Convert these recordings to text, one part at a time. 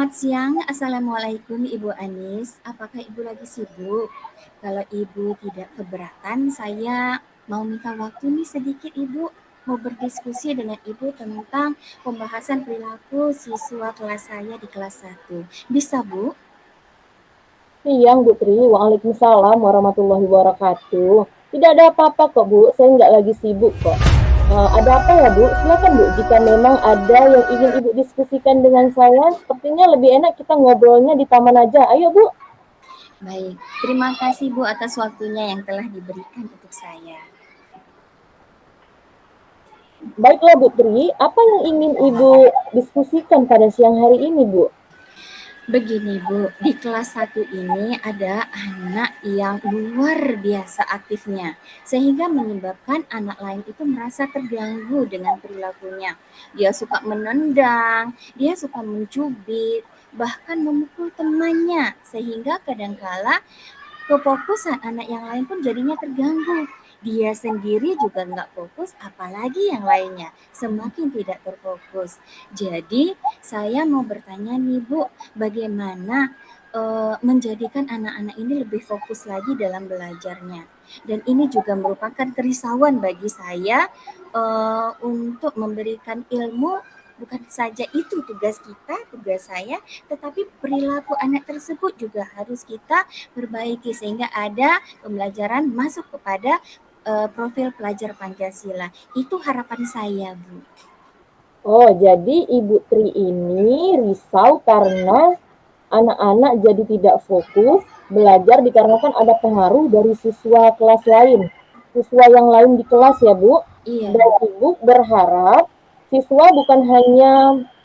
Selamat siang, Assalamualaikum Ibu Anis. Apakah Ibu lagi sibuk? Kalau Ibu tidak keberatan, saya mau minta waktu nih sedikit Ibu. Mau berdiskusi dengan Ibu tentang pembahasan perilaku siswa kelas saya di kelas 1. Bisa Bu? Siang, Bu Tri. Waalaikumsalam warahmatullahi wabarakatuh. Tidak ada apa-apa kok, Bu. Saya nggak lagi sibuk kok. Ada apa ya, Bu? Silakan, Bu. Jika memang ada yang ingin Ibu diskusikan dengan saya, sepertinya lebih enak kita ngobrolnya di taman aja. Ayo, Bu. Baik, terima kasih Bu atas waktunya yang telah diberikan untuk saya. Baiklah, Bu Tri. Apa yang ingin Ibu diskusikan pada siang hari ini, Bu? Begini Bu, di kelas 1 ini ada anak yang luar biasa aktifnya, sehingga menyebabkan anak lain itu merasa terganggu dengan perilakunya. Dia suka menendang, dia suka mencubit, bahkan memukul temannya, sehingga kadangkala kefokusan anak yang lain pun jadinya terganggu. Dia sendiri juga nggak fokus, apalagi yang lainnya. Semakin tidak terfokus. Jadi, saya mau bertanya nih Bu, bagaimana menjadikan anak-anak ini lebih fokus lagi dalam belajarnya. Dan ini juga merupakan kerisauan bagi saya untuk memberikan ilmu. Bukan saja itu tugas kita, tugas saya, tetapi perilaku anak tersebut juga harus kita perbaiki sehingga ada pembelajaran masuk kepada profil pelajar Pancasila. Itu harapan saya, Bu. Oh, jadi Ibu Tri ini risau karena anak-anak jadi tidak fokus belajar dikarenakan ada pengaruh dari siswa kelas lain. Siswa yang lain di kelas ya, Bu. Iya, Dan Ibu berharap siswa bukan hanya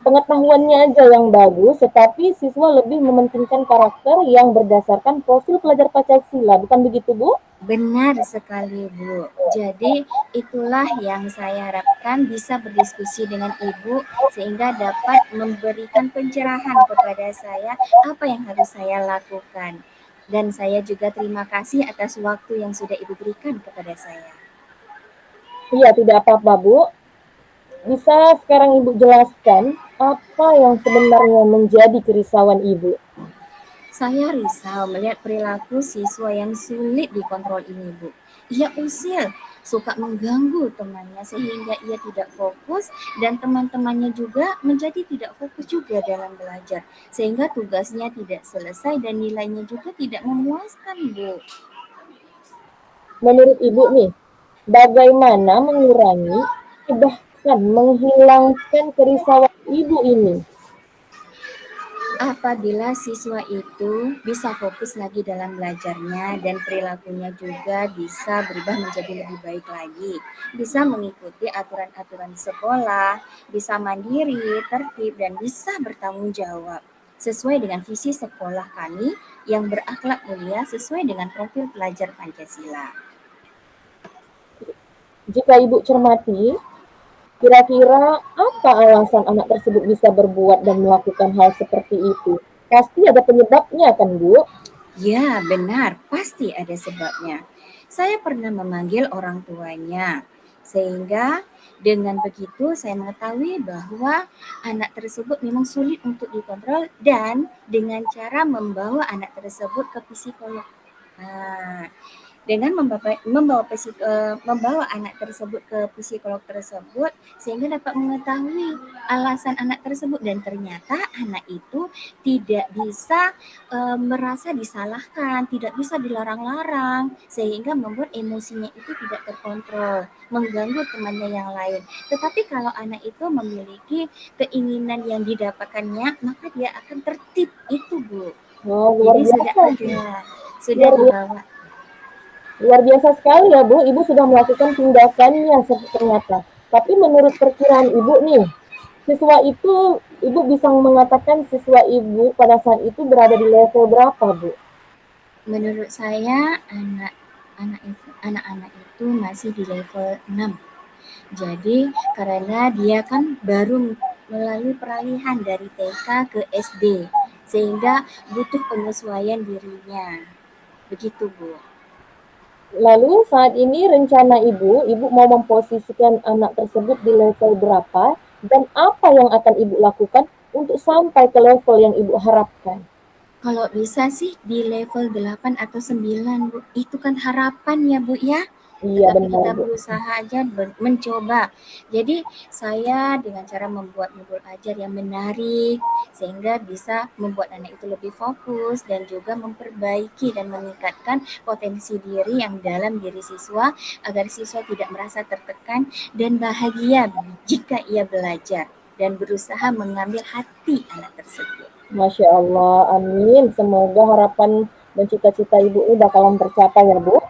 pengetahuannya aja yang bagus, tetapi siswa lebih mementingkan karakter yang berdasarkan profil pelajar Pancasila. Bukan begitu, Bu? benar sekali, Bu. Jadi, itulah yang saya harapkan bisa berdiskusi dengan Ibu sehingga dapat memberikan pencerahan kepada saya apa yang harus saya lakukan. Dan saya juga terima kasih atas waktu yang sudah Ibu berikan kepada saya. Iya, tidak apa-apa, Bu. Bisa sekarang Ibu jelaskan apa yang sebenarnya menjadi kerisauan Ibu? Saya risau melihat perilaku siswa yang sulit dikontrol ini, Bu. Ia usil, suka mengganggu temannya sehingga ia tidak fokus dan teman-temannya juga menjadi tidak fokus juga dalam belajar. Sehingga tugasnya tidak selesai dan nilainya juga tidak memuaskan, Bu. Menurut Ibu nih, bagaimana mengurangi, bahkan menghilangkan kerisauan Ibu ini? Apabila siswa itu bisa fokus lagi dalam belajarnya dan perilakunya juga bisa berubah menjadi lebih baik lagi, bisa mengikuti aturan-aturan sekolah, bisa mandiri, tertib, dan bisa bertanggung jawab sesuai dengan visi sekolah kami yang berakhlak mulia sesuai dengan profil pelajar Pancasila. Jika Ibu cermati, kira-kira apa alasan anak tersebut bisa berbuat dan melakukan hal seperti itu? Pasti ada penyebabnya kan, Bu? Ya, benar, pasti ada sebabnya. Saya pernah memanggil orang tuanya, sehingga dengan begitu saya mengetahui bahwa anak tersebut memang sulit untuk dikontrol dan dengan cara membawa anak tersebut ke psikolog. Nah, dengan membawa anak tersebut ke psikolog tersebut sehingga dapat mengetahui alasan anak tersebut dan ternyata anak itu tidak bisa merasa disalahkan, tidak bisa dilarang-larang sehingga membuat emosinya itu tidak terkontrol, mengganggu temannya yang lain. Tetapi kalau anak itu memiliki keinginan yang didapatkannya, maka dia akan tertib itu, Bu. Oh, luar Jadi biasa. sudah Luar biasa. dibawa. Luar biasa sekali ya, Bu. Ibu sudah melakukan tindakannya ternyata. Tapi menurut perkiraan Ibu nih, siswa itu, Ibu bisa mengatakan siswa Ibu pada saat itu berada di level berapa, Bu? Menurut saya anak-anak itu masih di level 6. Jadi karena dia kan baru melalui peralihan dari TK ke SD sehingga butuh penyesuaian dirinya. Begitu, Bu. Lalu saat ini rencana Ibu mau memposisikan anak tersebut di level berapa dan apa yang akan Ibu lakukan untuk sampai ke level yang Ibu harapkan? Kalau bisa sih di level 8 atau 9, Bu. Itu kan harapan ya, Bu, ya. Iya Tetapi benar, kita Bu. berusaha aja mencoba. Jadi saya dengan cara membuat modul ajar yang menarik sehingga bisa membuat anak itu lebih fokus dan juga memperbaiki dan meningkatkan potensi diri yang dalam diri siswa agar siswa tidak merasa tertekan dan bahagia jika ia belajar dan berusaha mengambil hati anak tersebut. Masya Allah, amin. Semoga harapan dan cita-cita Ibu ini bakalan tercapai ya, Bu.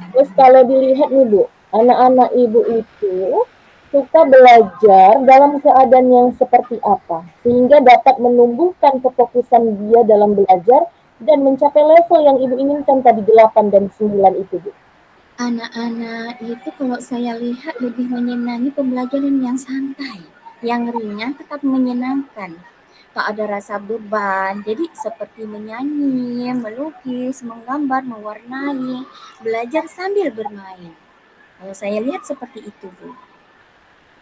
Terus kalau dilihat nih Bu, anak-anak Ibu itu suka belajar dalam keadaan yang seperti apa, sehingga dapat menumbuhkan kefokusan dia dalam belajar dan mencapai level yang Ibu inginkan tadi 8 dan 9 itu, Bu. Anak-anak itu kalau saya lihat lebih menyenangi pembelajaran yang santai, yang ringan tetap menyenangkan. Tak ada rasa beban, jadi seperti menyanyi, melukis, menggambar, mewarnai, belajar sambil bermain. Kalau saya lihat seperti itu, Bu.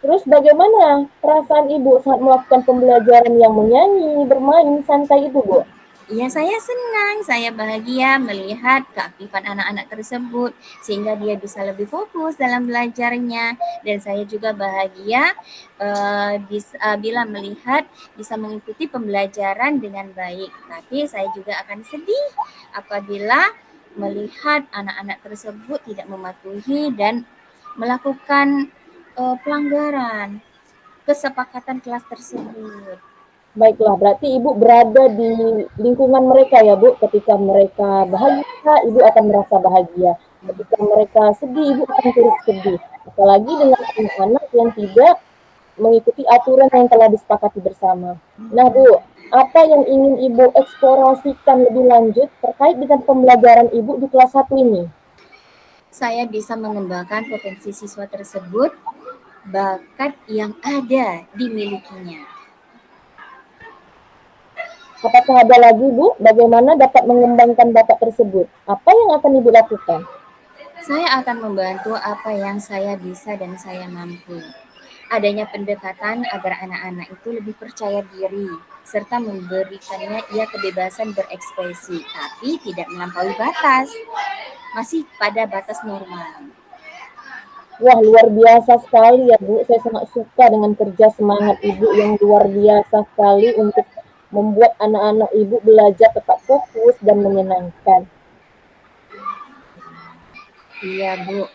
Terus bagaimana perasaan Ibu saat melakukan pembelajaran yang menyanyi, bermain, santai itu, Bu? Ya, saya senang, saya bahagia melihat keaktifan anak-anak tersebut sehingga dia bisa lebih fokus dalam belajarnya dan saya juga bahagia bila melihat bisa mengikuti pembelajaran dengan baik. Tapi saya juga akan sedih apabila melihat anak-anak tersebut tidak mematuhi dan melakukan pelanggaran kesepakatan kelas tersebut. Baiklah, berarti Ibu berada di lingkungan mereka ya, Bu. Ketika mereka bahagia, Ibu akan merasa bahagia. Ketika mereka sedih, Ibu akan turut sedih. Apalagi dengan anak-anak yang tidak mengikuti aturan yang telah disepakati bersama. Nah, Bu, apa yang ingin Ibu eksplorasikan lebih lanjut terkait dengan pembelajaran Ibu di kelas 1 ini? Saya bisa mengembangkan potensi siswa tersebut, bakat yang ada dimilikinya. Apakah ada lagi, Bu? Bagaimana dapat mengembangkan bakat tersebut? Apa yang akan Ibu lakukan? Saya akan membantu apa yang saya bisa dan saya mampu. Adanya pendekatan agar anak-anak itu lebih percaya diri, serta memberikannya ia kebebasan berekspresi, tapi tidak melampaui batas, masih pada batas normal. Wah, luar biasa sekali ya, Bu. Saya sangat suka dengan kerja semangat Ibu yang luar biasa sekali untuk membuat anak-anak Ibu belajar tetap fokus dan menyenangkan. Iya, Bu.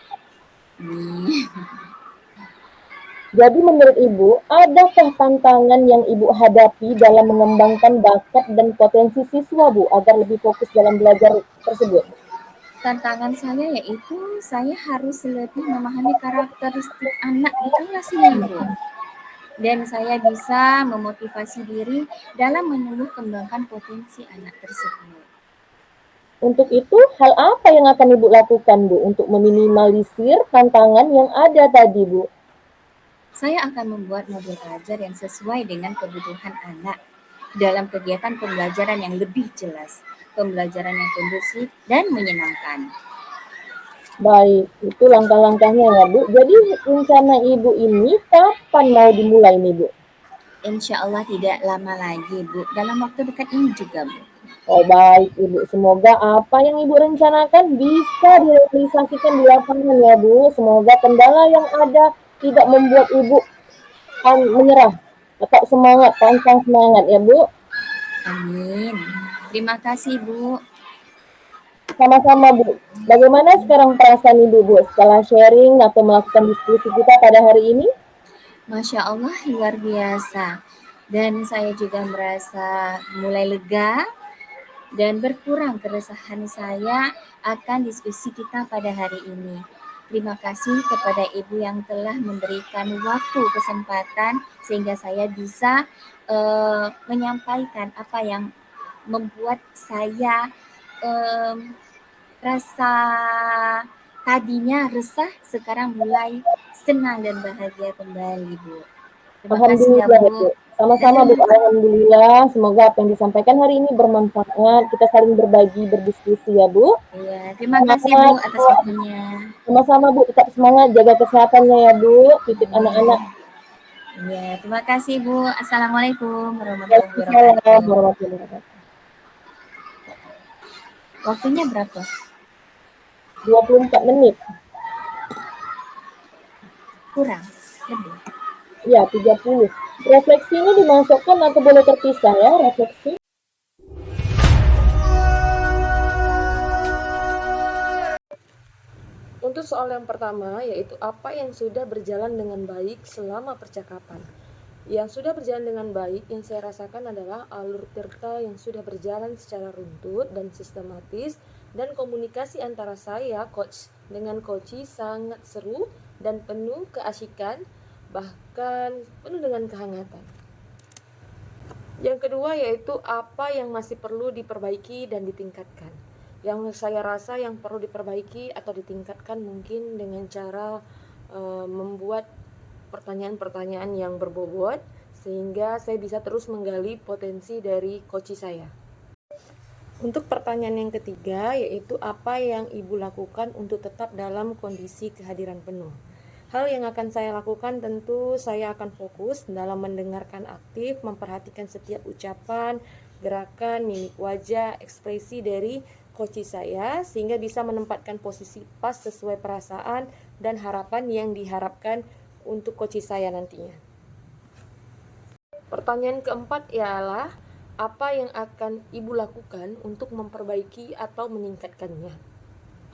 Jadi menurut Ibu, adakah tantangan yang Ibu hadapi dalam mengembangkan bakat dan potensi siswa, Bu, agar lebih fokus dalam belajar tersebut? Tantangan saya yaitu saya harus lebih memahami karakteristik anak di kelas ini, Bu. Dan saya bisa memotivasi diri dalam menumbuh kembangkan potensi anak tersebut. Untuk itu, hal apa yang akan Ibu lakukan, Bu, untuk meminimalisir tantangan yang ada tadi, Bu? Saya akan membuat modul ajar yang sesuai dengan kebutuhan anak dalam kegiatan pembelajaran yang lebih jelas, pembelajaran yang kondusif dan menyenangkan. Baik, itu langkah-langkahnya ya, Bu. Jadi rencana Ibu ini kapan mau dimulai nih, Bu? Insya Allah tidak lama lagi, Bu. Dalam waktu dekat ini juga, Bu. Oh baik, Ibu. Semoga apa yang Ibu rencanakan bisa direalisasikan di lapangan ya, Bu. Semoga kendala yang ada tidak membuat Ibu menyerah. Tetap semangat, pantang semangat ya, Bu. Amin. Terima kasih, Bu. Sama-sama, Bu. Bagaimana sekarang perasaan Ibu, Bu, setelah sharing atau melakukan diskusi kita pada hari ini? Masya Allah, luar biasa. Dan saya juga merasa mulai lega dan berkurang keresahan saya akan diskusi kita pada hari ini. Terima kasih kepada Ibu yang telah memberikan waktu kesempatan sehingga saya bisa menyampaikan apa yang membuat saya rasa tadinya resah sekarang mulai senang dan bahagia kembali, Bu. Terima kasih ya, Alhamdulillah, Bu. Bu. Sama-sama, Bu. Alhamdulillah. Semoga apa yang disampaikan hari ini bermanfaat. Kita saling berbagi, berdiskusi ya, Bu. Iya, terima kasih Bu Semangat. atas waktunya. Sama-sama, Bu. Tetap semangat. Jaga kesehatannya ya, Bu. Titip anak-anak. Ya, terima kasih Bu. Assalamualaikum warahmatullahi Waalaikumsalam wabarakatuh. warahmatullahi wabarakatuh. Waktunya berapa? 24 menit. Kurang? Lebih? Ya, 30. Refleksi ini dimasukkan atau boleh terpisah ya, refleksi? Untuk soal yang pertama, yaitu apa yang sudah berjalan dengan baik selama percakapan. Yang sudah berjalan dengan baik, yang saya rasakan adalah alur cerita yang sudah berjalan secara runtut dan sistematis, dan komunikasi antara saya, coach, dengan coachy sangat seru dan penuh keasikan, bahkan penuh dengan kehangatan. Yang kedua yaitu apa yang masih perlu diperbaiki dan ditingkatkan. Yang saya rasa yang perlu diperbaiki atau ditingkatkan mungkin dengan cara membuat pertanyaan-pertanyaan yang berbobot sehingga saya bisa terus menggali potensi dari coach saya. Untuk pertanyaan yang ketiga yaitu apa yang Ibu lakukan untuk tetap dalam kondisi kehadiran penuh. Hal yang akan saya lakukan tentu saya akan fokus dalam mendengarkan aktif, memperhatikan setiap ucapan, gerakan, mimik wajah, ekspresi dari coach saya sehingga bisa menempatkan posisi pas sesuai perasaan dan harapan yang diharapkan untuk coach saya nantinya. Pertanyaan keempat ialah apa yang akan Ibu lakukan untuk memperbaiki atau meningkatkannya?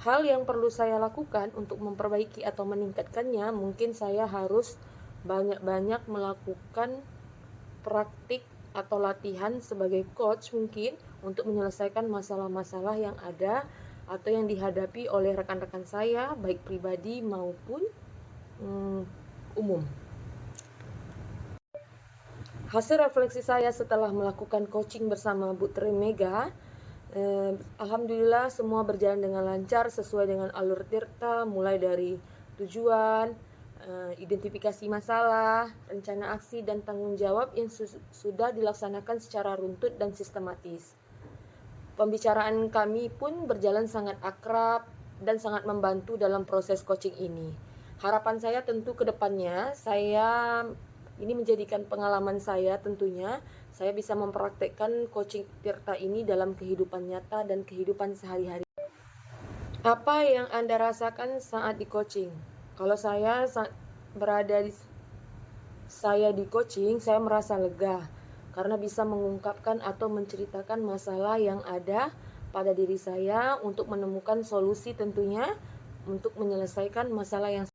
Hal yang perlu saya lakukan untuk memperbaiki atau meningkatkannya, mungkin saya harus banyak-banyak melakukan praktik atau latihan sebagai coach mungkin untuk menyelesaikan masalah-masalah yang ada atau yang dihadapi oleh rekan-rekan saya, baik pribadi maupun umum. Hasil refleksi saya setelah melakukan coaching bersama Bu Tri Mega, alhamdulillah semua berjalan dengan lancar sesuai dengan alur tirta, mulai dari tujuan, identifikasi masalah, rencana aksi dan tanggung jawab yang sudah dilaksanakan secara runtut dan sistematis. Pembicaraan kami pun berjalan sangat akrab dan sangat membantu dalam proses coaching ini. Harapan saya tentu ke depannya ini menjadikan pengalaman saya tentunya saya bisa mempraktekkan coaching tirta ini dalam kehidupan nyata dan kehidupan sehari-hari. Apa yang Anda rasakan saat di coaching? Kalau saya di coaching, saya merasa lega karena bisa mengungkapkan atau menceritakan masalah yang ada pada diri saya untuk menemukan solusi tentunya untuk menyelesaikan masalah yang